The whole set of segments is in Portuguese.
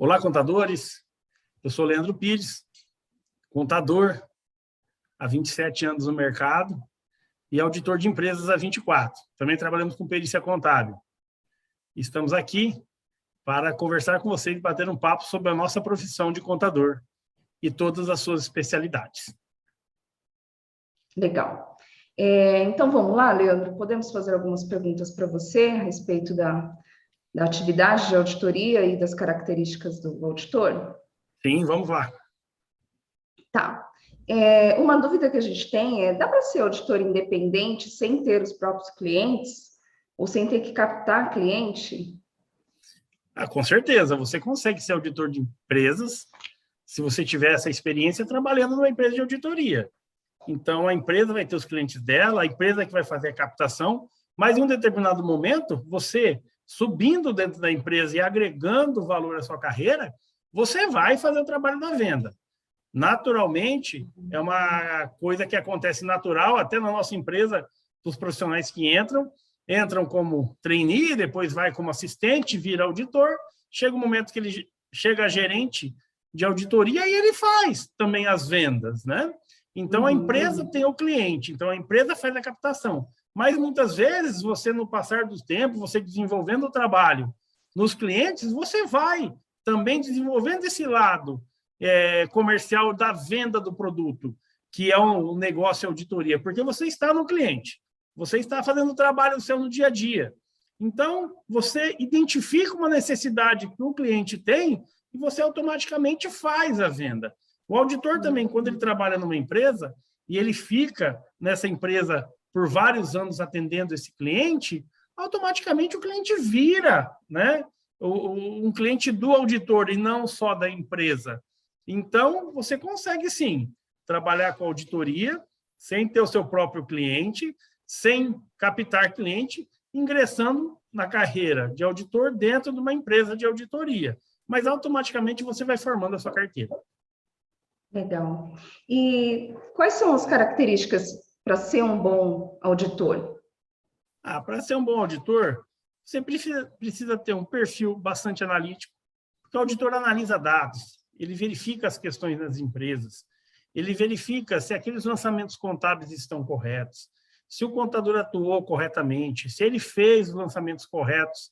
Olá, contadores. Eu sou Leandro Pires, contador há 27 anos no mercado e auditor de empresas há 24. Também trabalhamos com perícia contábil. Estamos aqui para conversar com vocês e bater um papo sobre a nossa profissão de contador e todas as suas especialidades. Legal. Então, vamos lá, Leandro, podemos fazer algumas perguntas para você a respeito da atividade de auditoria e das características do auditor? Sim, vamos lá. Tá. Uma dúvida que a gente tem dá para ser auditor independente sem ter os próprios clientes? Ou sem ter que captar cliente? Com certeza, você consegue ser auditor de empresas se você tiver essa experiência trabalhando numa empresa de auditoria. Então, a empresa vai ter os clientes dela, a empresa que vai fazer a captação, mas em um determinado momento, você subindo dentro da empresa e agregando valor à sua carreira, você vai fazer o trabalho da venda. Naturalmente, é uma coisa que acontece natural, até na nossa empresa, os profissionais que entram como trainee, depois vai como assistente, vira auditor, chega um momento que ele chega a gerente de auditoria e ele faz também as vendas, né? Então, a empresa tem o cliente, então a empresa faz a captação. Mas, muitas vezes, você, no passar do tempo, você desenvolvendo o trabalho nos clientes, você vai também desenvolvendo esse lado comercial da venda do produto, que é um negócio auditoria, porque você está no cliente, você está fazendo o trabalho seu no dia a dia. Então, você identifica uma necessidade que o cliente tem e você automaticamente faz a venda. O auditor também, quando ele trabalha numa empresa e ele fica nessa empresa por vários anos atendendo esse cliente, automaticamente o cliente vira, né, um cliente do auditor e não só da empresa. Então, você consegue, sim, trabalhar com auditoria sem ter o seu próprio cliente, sem captar cliente, ingressando na carreira de auditor dentro de uma empresa de auditoria. Mas, automaticamente, você vai formando a sua carteira. Legal. E quais são as características para ser um bom auditor? Para ser um bom auditor, você precisa ter um perfil bastante analítico, porque o auditor analisa dados, ele verifica as questões das empresas, ele verifica se aqueles lançamentos contábeis estão corretos, se o contador atuou corretamente, se ele fez os lançamentos corretos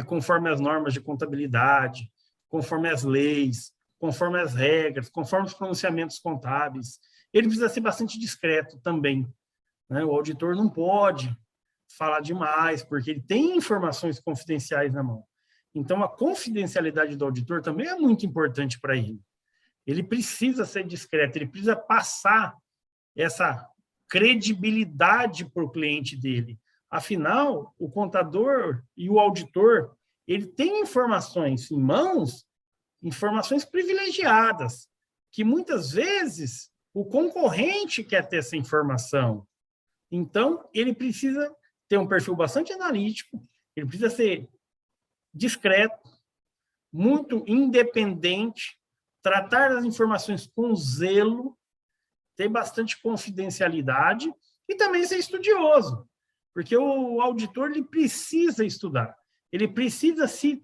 conforme as normas de contabilidade, conforme as leis, conforme as regras, conforme os pronunciamentos contábeis. Ele precisa ser bastante discreto também, né? O auditor não pode falar demais, porque ele tem informações confidenciais na mão. Então, a confidencialidade do auditor também é muito importante para ele. Ele precisa ser discreto, ele precisa passar essa credibilidade para o cliente dele. Afinal, o contador e o auditor, ele tem informações em mãos, informações privilegiadas, que muitas vezes o concorrente quer ter essa informação. Então, ele precisa ter um perfil bastante analítico, ele precisa ser discreto, muito independente, tratar as informações com zelo, ter bastante confidencialidade e também ser estudioso, porque o auditor ele precisa estudar. Ele precisa se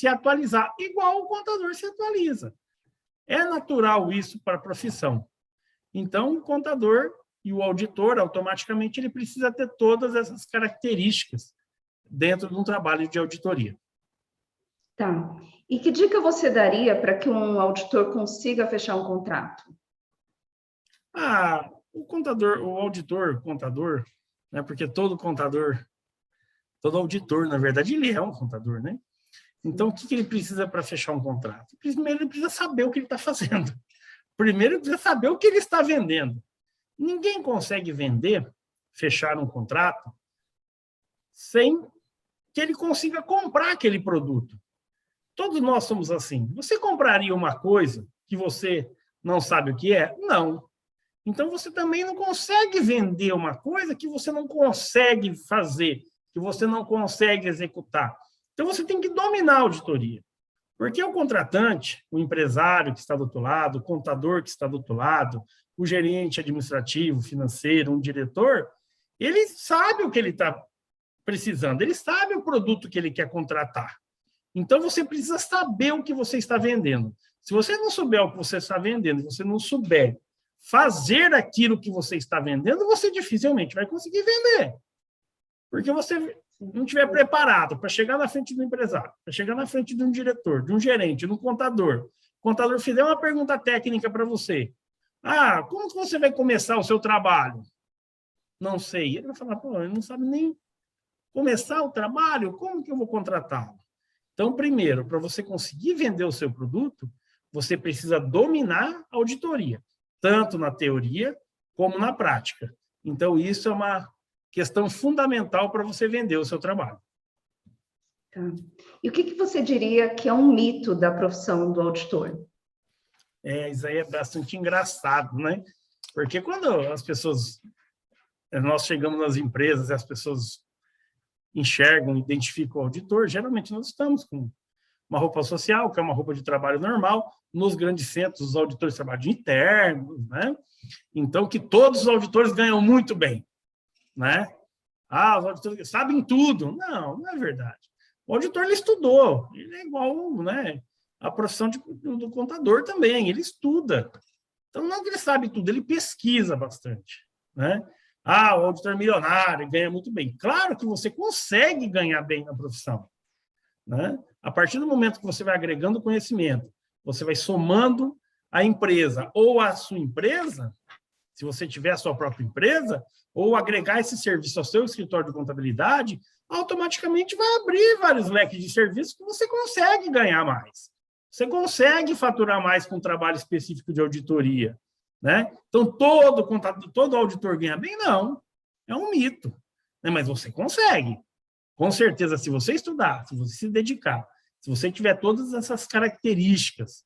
atualizar, igual o contador se atualiza. É natural isso para a profissão. Então, o contador e o auditor, automaticamente, ele precisa ter todas essas características dentro de um trabalho de auditoria. Tá. E que dica você daria para que um auditor consiga fechar um contrato? O contador, né, porque todo auditor, na verdade, ele é um contador, né? Então, o que ele precisa para fechar um contrato? Primeiro, ele precisa saber o que ele está fazendo. Primeiro, ele precisa saber o que ele está vendendo. Ninguém consegue fechar um contrato, sem que ele consiga comprar aquele produto. Todos nós somos assim. Você compraria uma coisa que você não sabe o que é? Não. Então, você também não consegue vender uma coisa que você não consegue fazer, que você não consegue executar. Então, você tem que dominar a auditoria. Porque o contratante, o empresário que está do outro lado, o contador que está do outro lado, o gerente administrativo, financeiro, um diretor, ele sabe o que ele está precisando, ele sabe o produto que ele quer contratar. Então, você precisa saber o que você está vendendo. Se você não souber o que você está vendendo, se você não souber fazer aquilo que você está vendendo, você dificilmente vai conseguir vender. Porque você não estiver preparado para chegar na frente do empresário, para chegar na frente de um diretor, de um gerente, de um contador. O contador fizer uma pergunta técnica para você. Ah, como que você vai começar o seu trabalho? Não sei. Ele vai falar, pô, ele não sabe nem começar o trabalho, como que eu vou contratá-lo? Então, primeiro, para você conseguir vender o seu produto, você precisa dominar a auditoria, tanto na teoria como na prática. Então, isso é uma questão fundamental para você vender o seu trabalho. Tá. E o que você diria que é um mito da profissão do auditor? Isso aí é bastante engraçado, né? Porque quando nós chegamos nas empresas e as pessoas enxergam, identificam o auditor, geralmente nós estamos com uma roupa social, que é uma roupa de trabalho normal. Nos grandes centros, os auditores trabalham de internos, né? Então, que todos os auditores ganham muito bem, né? Ah, os auditores sabem tudo. Não, não é verdade. O auditor, ele estudou. Ele é igual, né? A profissão do contador também, ele estuda. Então, não é que ele sabe tudo, ele pesquisa bastante, né? Ah, o auditor milionário ganha muito bem. Claro que você consegue ganhar bem na profissão, né? A partir do momento que você vai agregando conhecimento, você vai somando a empresa ou a sua empresa, se você tiver a sua própria empresa, ou agregar esse serviço ao seu escritório de contabilidade, automaticamente vai abrir vários leques de serviços que você consegue ganhar mais. Você consegue faturar mais com um trabalho específico de auditoria, né? Então, todo auditor ganha bem? Não, é um mito, né? Mas você consegue. Com certeza, se você estudar, se você se dedicar, se você tiver todas essas características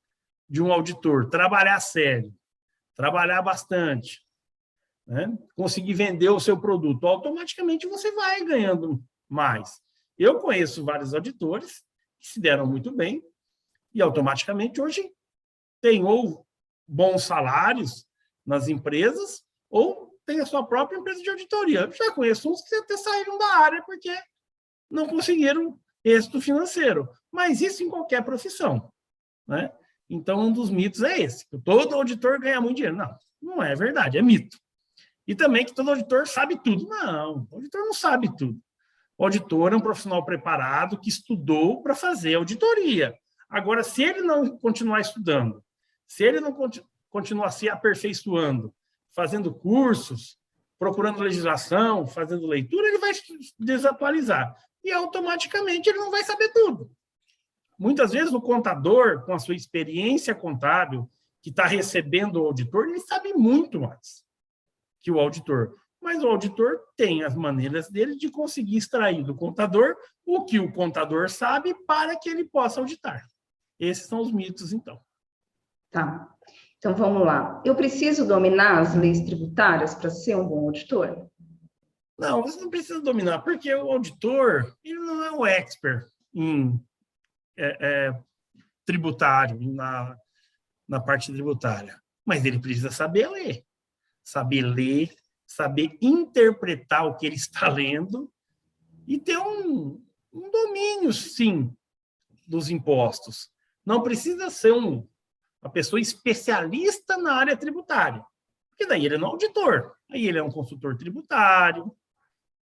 de um auditor, trabalhar sério, trabalhar bastante, né? Conseguir vender o seu produto, automaticamente você vai ganhando mais. Eu conheço vários auditores que se deram muito bem e automaticamente hoje tem ou bons salários nas empresas ou tem a sua própria empresa de auditoria. Eu já conheço uns que até saíram da área porque não conseguiram êxito financeiro. Mas isso em qualquer profissão, né? Então, um dos mitos é esse, que todo auditor ganha muito dinheiro. Não, não é verdade, é mito. E também que todo auditor sabe tudo. Não, o auditor não sabe tudo. O auditor é um profissional preparado que estudou para fazer auditoria. Agora, se ele não continuar estudando, se ele não continuar se aperfeiçoando, fazendo cursos, procurando legislação, fazendo leitura, ele vai se desatualizar. E automaticamente ele não vai saber tudo. Muitas vezes o contador, com a sua experiência contábil, que está recebendo o auditor, ele sabe muito mais que o auditor. Mas o auditor tem as maneiras dele de conseguir extrair do contador o que o contador sabe para que ele possa auditar. Esses são os mitos, então. Tá. Então, vamos lá. Eu preciso dominar as leis tributárias para ser um bom auditor? Não, você não precisa dominar, porque o auditor, ele não é um expert em tributário, na parte tributária. Mas ele precisa saber ler, saber interpretar o que ele está lendo e ter um domínio, sim, dos impostos. Não precisa ser uma pessoa especialista na área tributária, porque daí ele não é auditor, aí ele é um consultor tributário,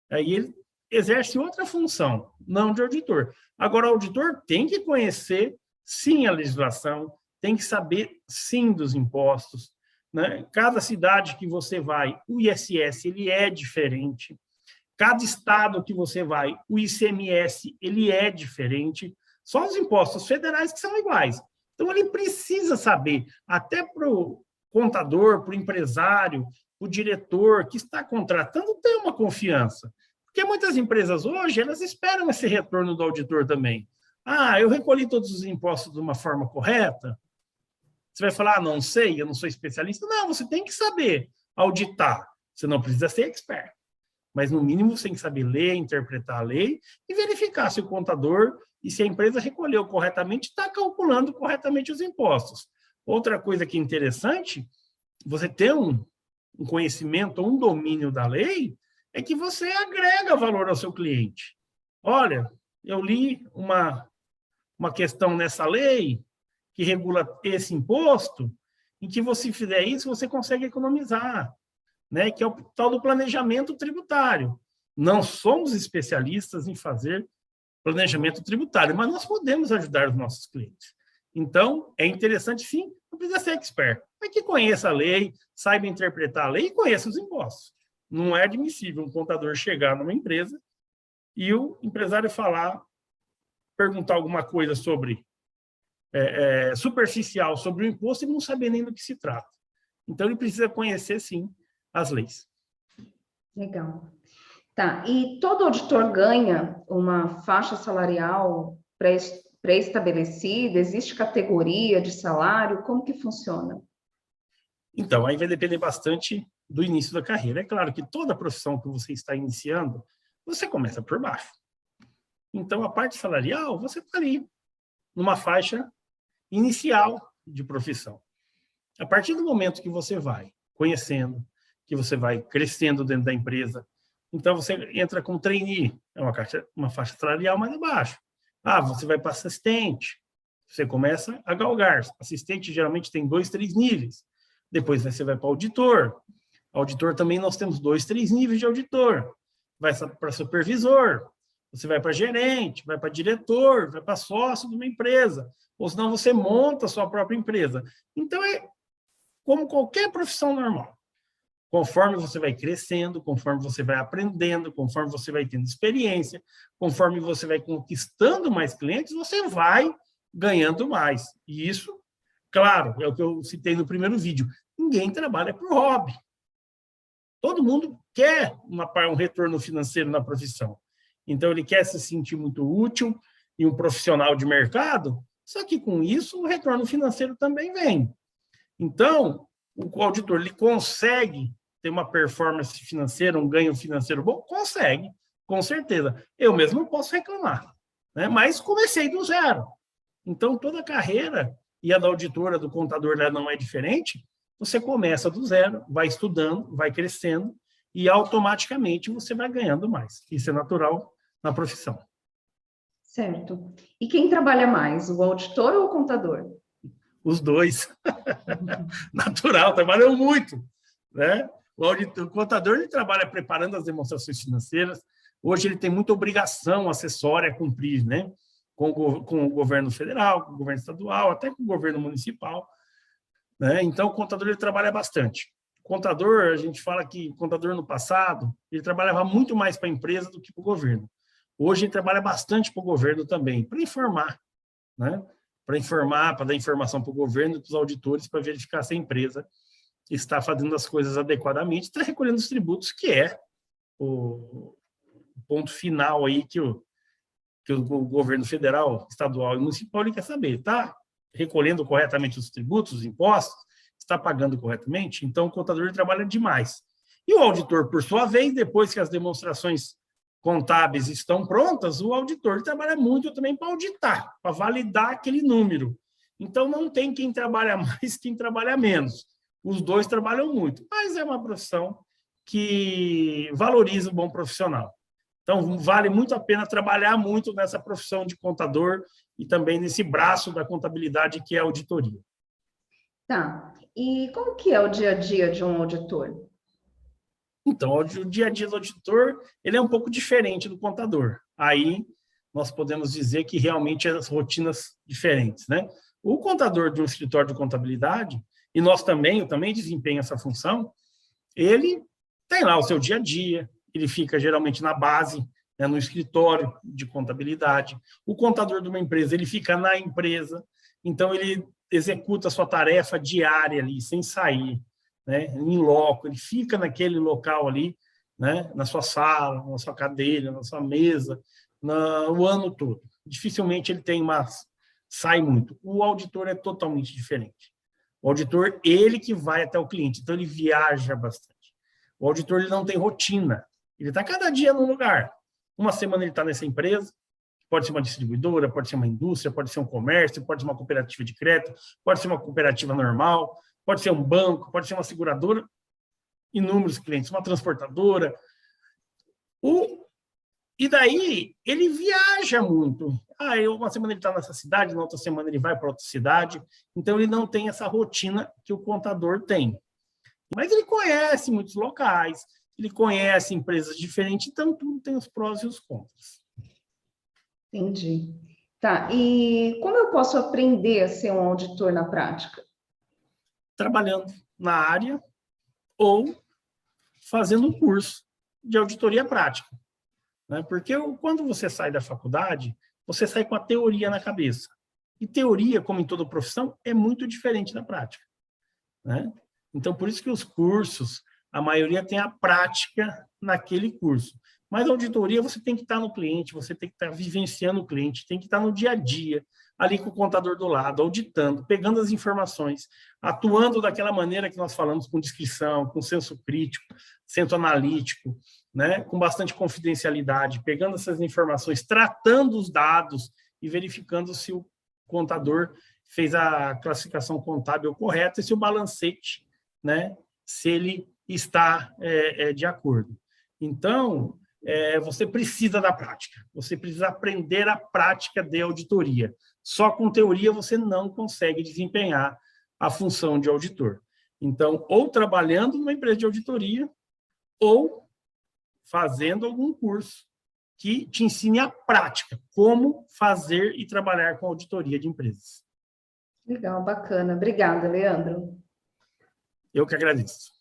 aí ele exerce outra função, não de auditor. Agora, o auditor tem que conhecer, sim, a legislação, tem que saber, sim, dos impostos, né? Cada cidade que você vai, o ISS, ele é diferente. Cada estado que você vai, o ICMS, ele é diferente. Só os impostos federais que são iguais. Então, ele precisa saber, até para o contador, para o empresário, o diretor que está contratando, ter uma confiança. Porque muitas empresas hoje, elas esperam esse retorno do auditor também. Ah, eu recolhi todos os impostos de uma forma correta? Você vai falar, não sei, eu não sou especialista. Não, você tem que saber auditar. Você não precisa ser expert. Mas, no mínimo, você tem que saber ler, interpretar a lei e verificar se o contador e se a empresa recolheu corretamente, está calculando corretamente os impostos. Outra coisa que é interessante, você ter um conhecimento, um domínio da lei, é que você agrega valor ao seu cliente. Olha, eu li uma questão nessa lei que regula esse imposto, em que você fizer isso, você consegue economizar, né? Que é o tal do planejamento tributário. Não somos especialistas em fazer planejamento tributário, mas nós podemos ajudar os nossos clientes. Então, é interessante, sim, não precisa ser expert, mas que conheça a lei, saiba interpretar a lei e conheça os impostos. Não é admissível um contador chegar numa empresa e o empresário perguntar alguma coisa sobre superficial sobre o imposto e não saber nem do que se trata. Então, ele precisa conhecer, sim, as leis. Legal. Tá, e todo auditor ganha uma faixa salarial pré-estabelecida? Existe categoria de salário? Como que funciona? Então, aí vai depender bastante do início da carreira. É claro que toda profissão que você está iniciando, você começa por baixo. Então, a parte salarial, você está ali, numa faixa inicial de profissão. A partir do momento que você vai conhecendo, que você vai crescendo dentro da empresa, então você entra como trainee, é uma faixa salarial mais abaixo. Você vai para assistente, você começa a galgar. Assistente geralmente tem 2, 3 níveis. Depois você vai para auditor. Auditor também nós temos 2, 3 níveis de auditor. Vai para supervisor, você vai para gerente, vai para diretor, vai para sócio de uma empresa. Ou senão você monta a sua própria empresa. Então, é como qualquer profissão normal. Conforme você vai crescendo, conforme você vai aprendendo, conforme você vai tendo experiência, conforme você vai conquistando mais clientes, você vai ganhando mais. E isso, claro, é o que eu citei no primeiro vídeo. Ninguém trabalha por hobby. Todo mundo quer um retorno financeiro na profissão. Então, ele quer se sentir muito útil e um profissional de mercado, só que com isso o retorno financeiro também vem. Então, o auditor ele consegue ter uma performance financeira, um ganho financeiro bom? Consegue, com certeza. Eu mesmo não posso reclamar, né? Mas comecei do zero. Então, toda a carreira, e a da auditora, do contador, né, não é diferente, você começa do zero, vai estudando, vai crescendo, e automaticamente você vai ganhando mais. Isso é natural na profissão. Certo. E quem trabalha mais, o auditor ou o contador? Os dois. Natural, trabalham muito, né? O contador ele trabalha preparando as demonstrações financeiras. Hoje ele tem muita obrigação acessória a cumprir, né? Com o governo federal, com o governo estadual, até com o governo municipal, né? Então, o contador ele trabalha bastante. O contador, a gente fala que o contador no passado, ele trabalhava muito mais para a empresa do que para o governo. Hoje ele trabalha bastante para o governo também, para informar, né? Para informar, para dar informação para o governo e para os auditores, para verificar se a empresa está fazendo as coisas adequadamente, está recolhendo os tributos, que é o ponto final aí que o governo federal, estadual e municipal ele quer saber. Está recolhendo corretamente os tributos, os impostos? Está pagando corretamente? Então, o contador ele trabalha demais. E o auditor, por sua vez, depois que as demonstrações contábeis estão prontas, o auditor trabalha muito também para auditar, para validar aquele número. Então, não tem quem trabalha mais, quem trabalha menos. Os dois trabalham muito, mas é uma profissão que valoriza o bom profissional. Então, vale muito a pena trabalhar muito nessa profissão de contador e também nesse braço da contabilidade que é a auditoria. Tá. E como que é o dia a dia de um auditor? Então, o dia a dia do auditor ele é um pouco diferente do contador. Aí, nós podemos dizer que realmente as rotinas diferentes, né? O contador de um escritório de contabilidade, e eu também desempenho essa função, ele tem lá o seu dia a dia, ele fica geralmente na base, né, no escritório de contabilidade. O contador de uma empresa, ele fica na empresa, então ele executa a sua tarefa diária ali, sem sair, né, em loco, ele fica naquele local ali, né, na sua sala, na sua cadeira, na sua mesa, o ano todo. Dificilmente ele sai muito. O auditor é totalmente diferente. O auditor, ele que vai até o cliente, então ele viaja bastante. O auditor ele não tem rotina, ele está cada dia num lugar. Uma semana ele está nessa empresa, pode ser uma distribuidora, pode ser uma indústria, pode ser um comércio, pode ser uma cooperativa de crédito, pode ser uma cooperativa normal, pode ser um banco, pode ser uma seguradora, inúmeros clientes, uma transportadora. O E daí, ele viaja muito. Uma semana ele está nessa cidade, na outra semana ele vai para outra cidade. Então, ele não tem essa rotina que o contador tem. Mas ele conhece muitos locais, ele conhece empresas diferentes, então tudo tem os prós e os contras. Entendi. Tá, e como eu posso aprender a ser um auditor na prática? Trabalhando na área ou fazendo um curso de auditoria prática. Né? Porque quando você sai da faculdade, você sai com a teoria na cabeça. E teoria, como em toda profissão, é muito diferente da prática. Né? Então, por isso que os cursos, a maioria tem a prática naquele curso. Mas a auditoria, você tem que estar no cliente, você tem que estar vivenciando o cliente, tem que estar no dia a dia, ali com o contador do lado, auditando, pegando as informações, atuando daquela maneira que nós falamos, com discrição, com senso crítico, senso analítico, né? Com bastante confidencialidade, pegando essas informações, tratando os dados e verificando se o contador fez a classificação contábil correta e se o balancete, né, se ele está de acordo. Então, você precisa da prática, você precisa aprender a prática de auditoria. Só com teoria você não consegue desempenhar a função de auditor. Então, ou trabalhando numa empresa de auditoria, ou fazendo algum curso que te ensine a prática, como fazer e trabalhar com auditoria de empresas. Legal, bacana. Obrigada, Leandro. Eu que agradeço.